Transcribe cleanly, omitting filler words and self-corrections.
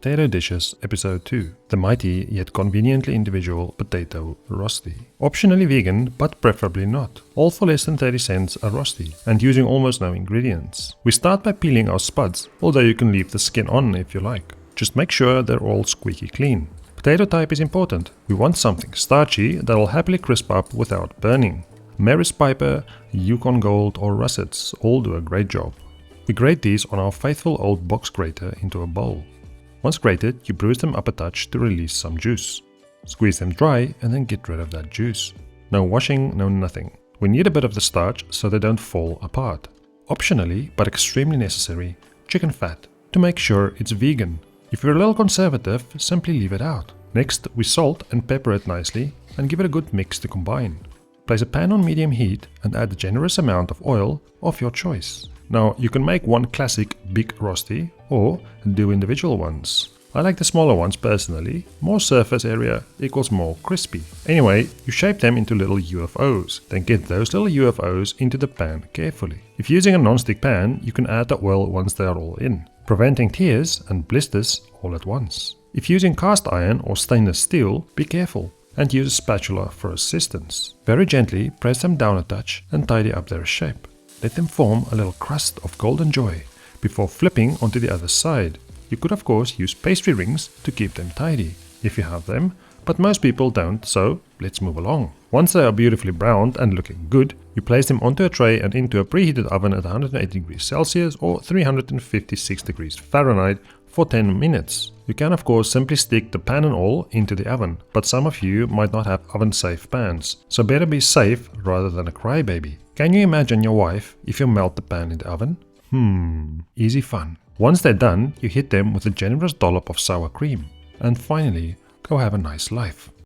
Potato Dishes Episode 2, the mighty yet conveniently individual potato rosti. Optionally vegan, but preferably not. All for less than 30 cents a rosti, and using almost no ingredients. We start by peeling our spuds, although you can leave the skin on if you like. Just make sure they're all squeaky clean. Potato type is important. We want something starchy that will happily crisp up without burning. Maris Piper, Yukon Gold or Russets all do a great job. We grate these on our faithful old box grater into a bowl. Once grated, you bruise them up a touch to release some juice. Squeeze them dry and then get rid of that juice. No washing, no nothing. We need a bit of the starch so they don't fall apart. Optionally, but extremely necessary, chicken fat, to make sure it's vegan. If you're a little conservative, simply leave it out. Next, we salt and pepper it nicely and give it a good mix to combine. Place a pan on medium heat and add a generous amount of oil of your choice. Now, you can make one classic big rosti or do individual ones. I like the smaller ones personally. More surface area equals more crispy. Anyway, you shape them into little UFOs. Then get those little UFOs into the pan carefully. If using a non-stick pan, you can add the oil once they are all in, preventing tears and blisters all at once. If using cast iron or stainless steel, be careful and use a spatula for assistance. Very gently press them down a touch and tidy up their shape. Let them form a little crust of golden joy before flipping onto the other side. You could of course use pastry rings to keep them tidy, if you have them, but most people don't, so let's move along. Once they are beautifully browned and looking good, you place them onto a tray and into a preheated oven at 180 degrees Celsius or 356 degrees Fahrenheit for 10 minutes. You can of course simply stick the pan and all into the oven, but some of you might not have oven-safe pans, so better be safe rather than a crybaby. Can you imagine your wife if you melt the pan in the oven? Easy fun. Once they're done, you hit them with a generous dollop of sour cream. And finally, go have a nice life.